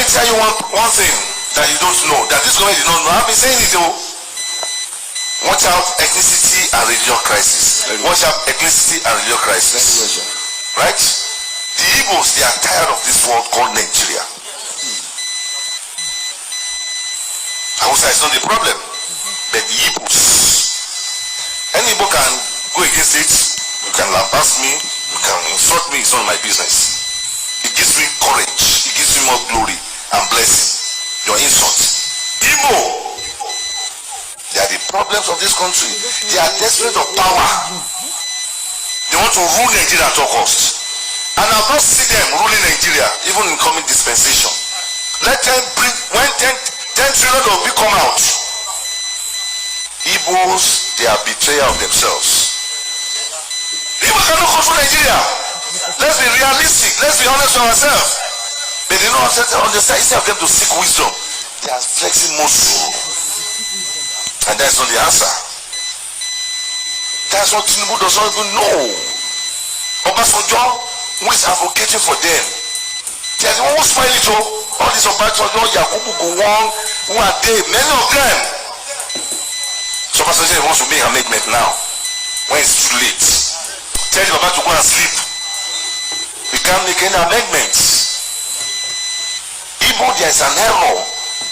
me tell you one thing that you don't know, that this government did not know. I've been saying it though. Watch out ethnicity and religious crisis. Watch out ethnicity and religious crisis. Right? The Igbos, they are tired of this world called Nigeria. Hausa is not the problem, but the Igbos. Any Igbo can go against it. You can lambast me, you can insult me, it's not my business. It gives me courage, it gives me more glory and blessing. Your insult. Igbo, they are the problems of this country. They are desperate of power. They want to rule Nigeria at all costs. And I've not seen them ruling Nigeria, even in coming dispensation. Let them bring, when 10 trillion of people come out, Igbos, they are betrayer of themselves. People cannot control Nigeria. Let's be realistic. Let's be honest with ourselves. But they don't understand. Instead of them to seek wisdom, they are flexing muscle. And that's not the answer. That's what Tinubu does not even know. Obasanjo, who is advocating for them, they are the ones who spoil it. All these Obasanjo, Yakubu Gowon, who are they? Many of them. So Obasanjo wants to make an amendment now, when it's too late. Tell the Baba to go and sleep. We can't make any amendments. Igbo, there is an error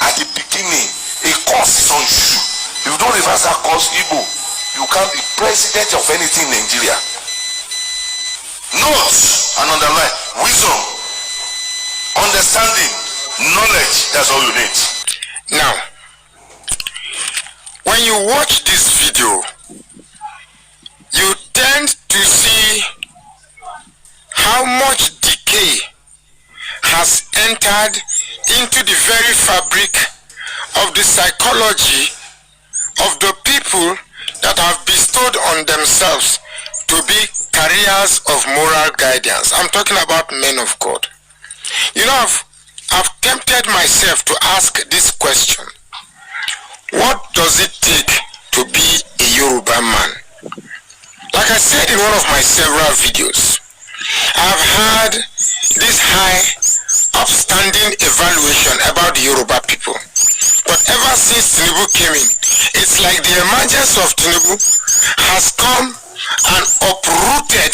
at the beginning. A curse is on you. If you don't reverse that curse, Igbo, you can't be president of anything in Nigeria. Note and underline wisdom, understanding, knowledge. That's all you need. Now, when you watch this video, you tend to see how much decay has entered into the very fabric of the psychology of the people that have bestowed on themselves to be carriers of moral guidance. I'm talking about men of God. You know, I've tempted myself to ask this question. What does it take to be a Yoruba man? Like I said in one of my several videos, I've had this high, upstanding evaluation about the Yoruba people. But ever since Tinubu came in, it's like the emergence of Tinubu has come and uprooted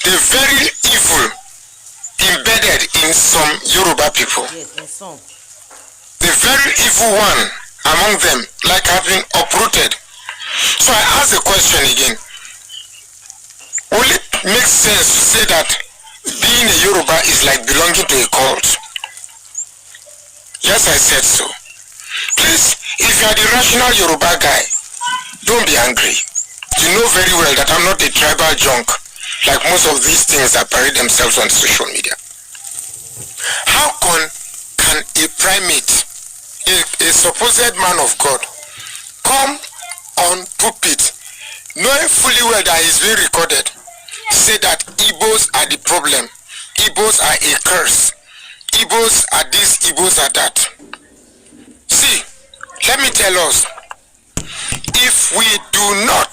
the very evil embedded in some Yoruba people. Yes, in some. The very evil one among them, like, have been uprooted. So I ask the question again. Will it make sense to say that being a Yoruba is like belonging to a cult? Yes, I said so. Please, if you are the rational Yoruba guy, don't be angry. You know very well that I'm not a tribal junk like most of these things that parade themselves on social media. How can a primate, a supposed man of God, come on pulpit, knowing fully well that he's being recorded, say that Igbos are the problem, Igbos are a curse, Igbos are this, Igbos are that? See, let me tell us, if we do not,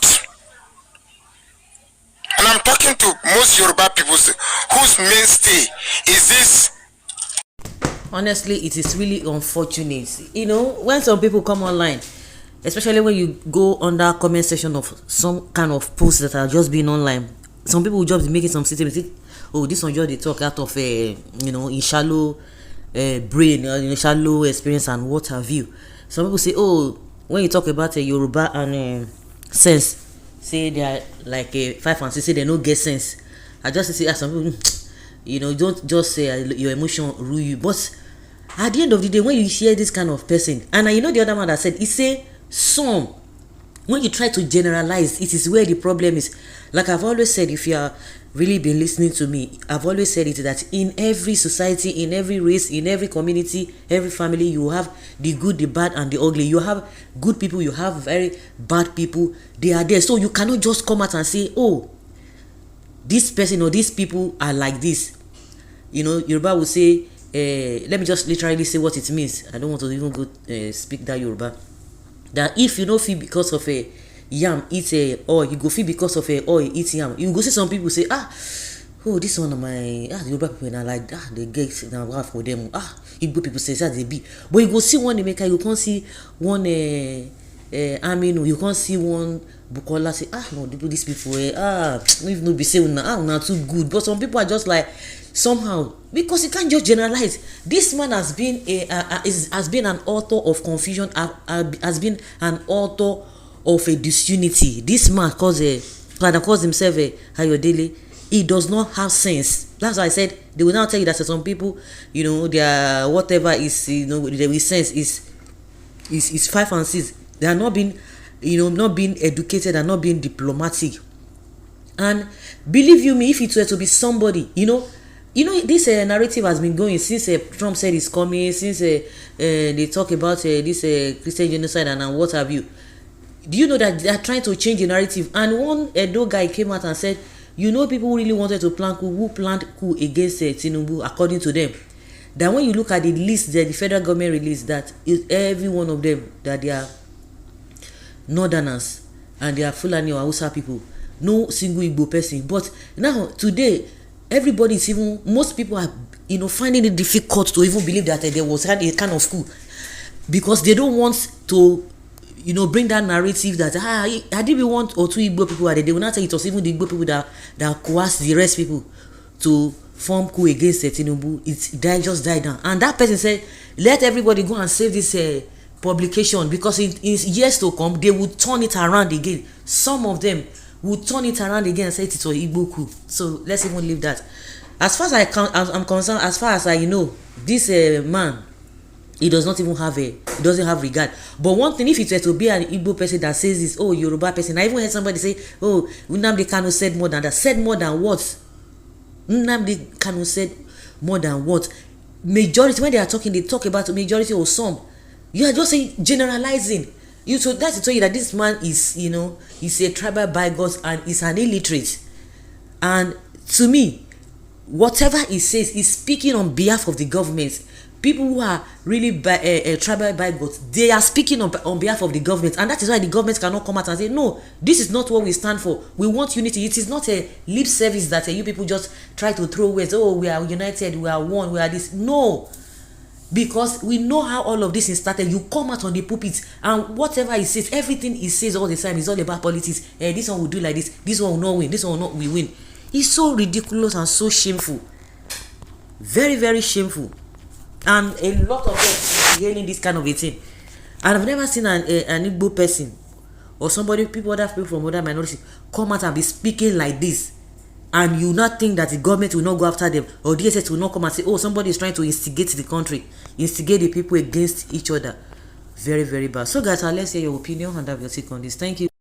and I'm talking to most Yoruba people whose mainstay is this. Honestly, it is really unfortunate. You know, when some people come online, especially when you go under comment section of some kind of posts that are just being online, some people will just be making some statements. Oh, this one just they talk out of in shallow brain, in shallow experience and what have you. Some people say, oh, when you talk about a Yoruba and sense, say they are like a 5 and 6, say they don't get sense. I just say, some people, don't just say your emotion rule you. But at the end of the day, when you hear this kind of person, and the other man that said, he say some, when you try to generalize, it is where the problem is. Like I've always said, if you are really been listening to me, I've always said it that in every society, in every race, in every community, every family, you have the good, the bad, and the ugly. You have good people, you have very bad people. They are there. So you cannot just come out and say, oh, this person or these people are like this. Yoruba will say, let me just literally say what it means. I don't want to even go speak that Yoruba. That if you don't feel because of a yam eat a oil, you go feel because of a oil eat yam. You go see some people say, oh, this one of my the Yoruba people na like they get na work for them. Igbo people say they be, but you go see one Emeka, you can't see one Aminu, you can't see one Bukola say no, these people if no be say una too good, but some people are just like somehow, because you can't just generalize. This man has been has been an author of confusion, has been an author of a disunity. This man calls himself Ayodele. He does not have sense. That's why I said they will now tell you that some people, their whatever is, their sense is 5 and 6. They are not being, not being educated and not being diplomatic. And believe you me, if it were to be somebody, this narrative has been going since Trump said he's coming, since they talk about this Christian genocide and what have you. Do you know that they are trying to change the narrative? And one Edo guy came out and said, people who really wanted to plan coup, who planned coup against Tinubu, according to them. That when you look at the list that the federal government released, that is every one of them, that they are northerners and they are Fulani or Hausa people. No single Igbo person. But now, today, everybody is most people are, finding it difficult to even believe that there was a kind of coup. Because they don't want to bring that narrative that I didn't want or two Igbo people are there. They will not say it was even the Igbo people that coerced the rest people to form coup against Tinubu. It just died down. And that person said, let everybody go and save this publication, because in years to come, they will turn it around again. Some of them will turn it around again and say it was Igbo coup. So let's even leave that. As far as I'm concerned, as far as I know, this man, he does not even have he doesn't have regard. But one thing, if it were to be an Igbo person that says this, Yoruba person, I even heard somebody say, Nnamdi Kanu said more than that. Said more than what? Nnamdi Kanu said more than what? Majority, when they are talking, they talk about majority or some. You are just saying, generalizing. So that's to tell you that this man is, he's a tribal bigot and is an illiterate. And to me, whatever he says, he's speaking on behalf of the government. People who are really tribal bigots, they are speaking on behalf of the government, and that is why the government cannot come out and say, no, this is not what we stand for. We want unity. It is not a lip service that you people just try to throw words. We are united, we are one, we are this. No, because we know how all of this is started. You come out on the pulpit, and whatever he says, everything he says all the time is all about politics. This one will do like this one will not win, this one will not win. It's so ridiculous and so shameful. Very, very shameful. And a lot of them hearing this kind of a thing. And I've never seen an Igbo person or other people from other minorities come out and be speaking like this. And you not think that the government will not go after them, or DSS will not come and say, somebody is trying to instigate the country, instigate the people against each other. Very, very bad. So guys, let's hear your opinion and have your take on this. Thank you.